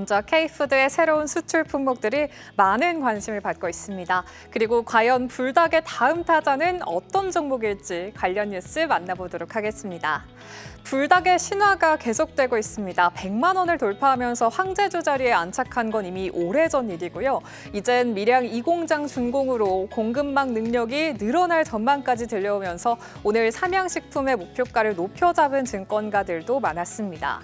전자 K푸드의 새로운 수출 품목들이 많은 관심을 받고 있습니다. 그리고 과연 불닭의 다음 타자는 어떤 종목일지 관련 뉴스 만나보도록 하겠습니다. 불닭의 신화가 계속되고 있습니다. 100만 원을 돌파하면서 황제주 자리에 안착한 건 이미 오래전 일이고요. 이젠 밀양 2공장 준공으로 공급망 능력이 늘어날 전망까지 들려오면서 오늘 삼양식품의 목표가를 높여 잡은 증권가들도 많았습니다.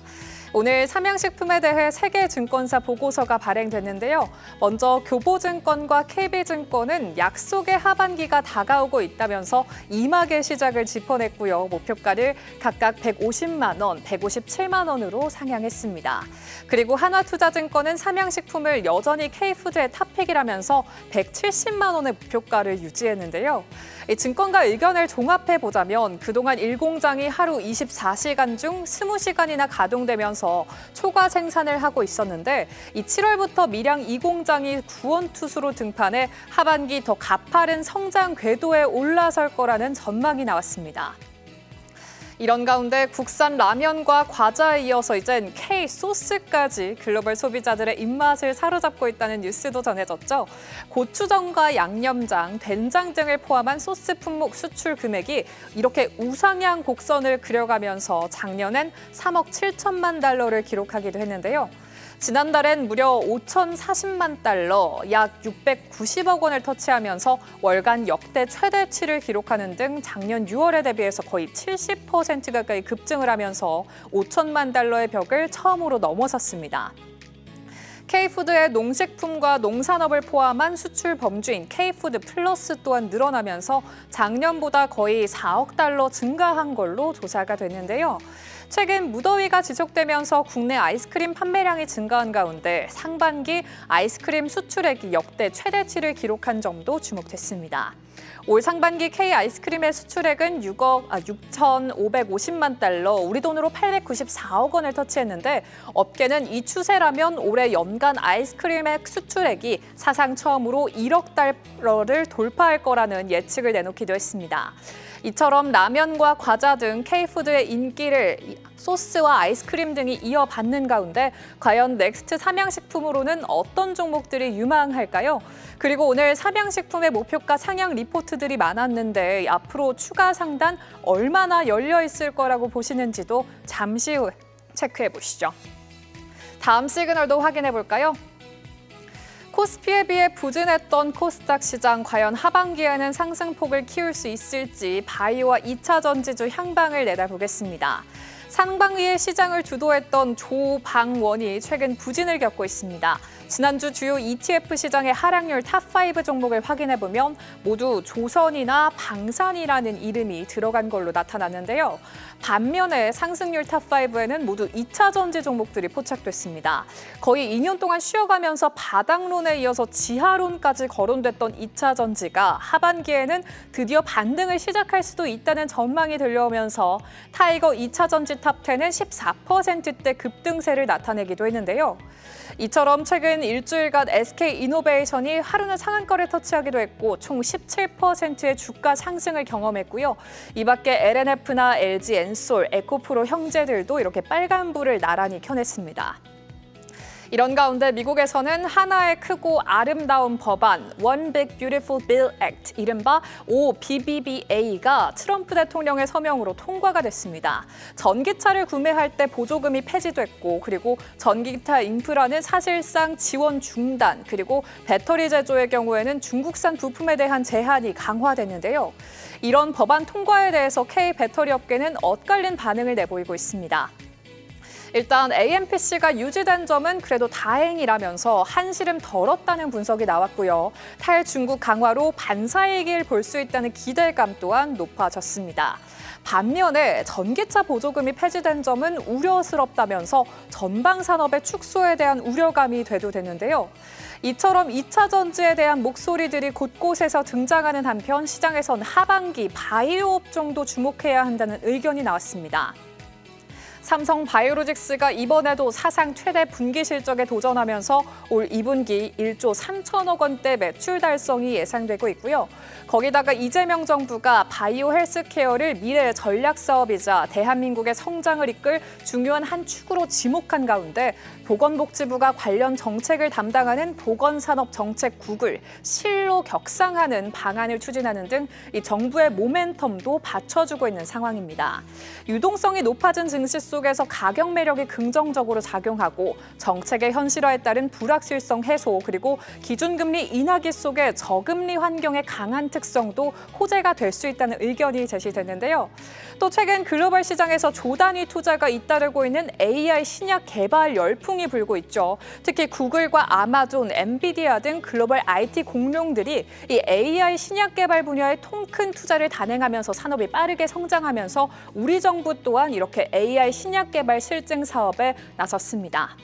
오늘 삼양식품에 대해 3개 증권사 보고서가 발행됐는데요. 먼저 교보증권과 KB증권은 약속의 하반기가 다가오고 있다면서 2막의 시작을 짚어냈고요. 목표가를 각각 150만 원, 157만 원으로 상향했습니다. 그리고 한화투자증권은 삼양식품을 여전히 K푸드의 탑픽이라면서 170만 원의 목표가를 유지했는데요. 이 증권가 의견을 종합해보자면 그동안 1공장이 하루 24시간 중 20시간이나 가동되면서 초과 생산을 하고 있었는데 이 7월부터 밀양 2공장이 구원투수로 등판해 하반기 더 가파른 성장 궤도에 올라설 거라는 전망이 나왔습니다. 이런 가운데 국산 라면과 과자에 이어서 이젠 K-소스까지 글로벌 소비자들의 입맛을 사로잡고 있다는 뉴스도 전해졌죠. 고추장과 양념장, 된장 등을 포함한 소스 품목 수출 금액이 이렇게 우상향 곡선을 그려가면서 작년엔 3억 7천만 달러를 기록하기도 했는데요. 지난달엔 무려 5,040만 달러, 약 690억 원을 터치하면서 월간 역대 최대치를 기록하는 등 작년 6월에 대비해서 거의 70% 가까이 급증을 하면서 5천만 달러의 벽을 처음으로 넘어섰습니다. K푸드의 농식품과 농산업을 포함한 수출 범주인 K푸드 플러스 또한 늘어나면서 작년보다 거의 4억 달러 증가한 걸로 조사가 됐는데요. 최근 무더위가 지속되면서 국내 아이스크림 판매량이 증가한 가운데 상반기 아이스크림 수출액이 역대 최대치를 기록한 점도 주목됐습니다. 올 상반기 K 아이스크림의 수출액은 6,550만 달러, 우리 돈으로 894억 원을 터치했는데 업계는 이 추세라면 올해 연간 아이스크림의 수출액이 사상 처음으로 1억 달러를 돌파할 거라는 예측을 내놓기도 했습니다. 이처럼 라면과 과자 등 K푸드의 인기를 소스와 아이스크림 등이 이어받는 가운데 과연 넥스트 삼양식품으로는 어떤 종목들이 유망할까요? 그리고 오늘 삼양식품의 목표가 상향 리포트들이 많았는데 앞으로 추가 상단 얼마나 열려 있을 거라고 보시는지도 잠시 후 체크해 보시죠. 다음 시그널도 확인해 볼까요? 코스피에 비해 부진했던 코스닥 시장, 과연 하반기에는 상승폭을 키울 수 있을지 바이오와 2차 전지주 향방을 내다보겠습니다. 상반기에 시장을 주도했던 조방원이 최근 부진을 겪고 있습니다. 지난주 주요 ETF 시장의 하락률 탑5 종목을 확인해보면 모두 조선이나 방산이라는 이름이 들어간 걸로 나타났는데요. 반면에 상승률 탑5에는 모두 2차 전지 종목들이 포착됐습니다. 거의 2년 동안 쉬어가면서 바닥론에 이어서 지하론까지 거론됐던 2차 전지가 하반기에는 드디어 반등을 시작할 수도 있다는 전망이 들려오면서 타이거 2차 전지 탑10은 14%대 급등세를 나타내기도 했는데요. 이처럼 최근 일주일간 SK이노베이션이 하루는 상한가를 터치하기도 했고 총 17%의 주가 상승을 경험했고요. 이 밖에 LNF나 LG 엔솔, 에코프로 형제들도 이렇게 빨간불을 나란히 켜냈습니다. 이런 가운데 미국에서는 하나의 크고 아름다운 법안 One Big Beautiful Bill Act, 이른바 OBBBA가 트럼프 대통령의 서명으로 통과가 됐습니다. 전기차를 구매할 때 보조금이 폐지됐고 그리고 전기차 인프라는 사실상 지원 중단, 그리고 배터리 제조의 경우에는 중국산 부품에 대한 제한이 강화됐는데요. 이런 법안 통과에 대해서 K 배터리 업계는 엇갈린 반응을 내보이고 있습니다. 일단 AMPC가 유지된 점은 그래도 다행이라면서 한시름 덜었다는 분석이 나왔고요. 탈중국 강화로 반사이익을 볼 수 있다는 기대감 또한 높아졌습니다. 반면에 전기차 보조금이 폐지된 점은 우려스럽다면서 전방 산업의 축소에 대한 우려감이 대두됐는데요. 이처럼 2차 전지에 대한 목소리들이 곳곳에서 등장하는 한편 시장에선 하반기 바이오 업종도 주목해야 한다는 의견이 나왔습니다. 삼성 바이오로직스가 이번에도 사상 최대 분기 실적에 도전하면서 올 2분기 1조 3천억 원대 매출 달성이 예상되고 있고요. 거기다가 이재명 정부가 바이오 헬스케어를 미래의 전략 사업이자 대한민국의 성장을 이끌 중요한 한 축으로 지목한 가운데 보건복지부가 관련 정책을 담당하는 보건산업정책국을 실로 격상하는 방안을 추진하는 등 이 정부의 모멘텀도 받쳐주고 있는 상황입니다. 유동성이 높아진 증시 속에서 가격 매력이 긍정적으로 작용하고 정책의 현실화에 따른 불확실성 해소 그리고 기준금리 인하기 속에 저금리 환경의 강한 특성도 호재가 될 수 있다는 의견이 제시됐는데요. 또 최근 글로벌 시장에서 조단위 투자가 잇따르고 있는 AI 신약 개발 열풍이 불고 있죠. 특히 구글과 아마존, 엔비디아 등 글로벌 IT 공룡들이 이 AI 신약 개발 분야에 통 큰 투자를 단행하면서 산업이 빠르게 성장하면서 우리 정부 또한 이렇게 AI 신약 개발 실증 사업에 나섰습니다.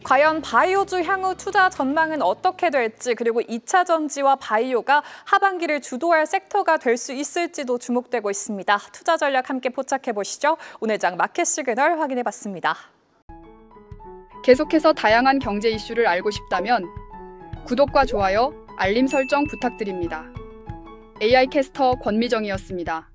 과연 바이오주 향후 투자 전망은 어떻게 될지 그리고 2차 전지와 바이오가 하반기를 주도할 섹터가 될 수 있을지도 주목되고 있습니다. 투자 전략 함께 포착해 보시죠. 오늘 장 마켓 시그널 확인해 봤습니다. 계속해서 다양한 경제 이슈를 알고 싶다면 구독과 좋아요, 알림 설정 부탁드립니다. AI 캐스터 권미정이었습니다.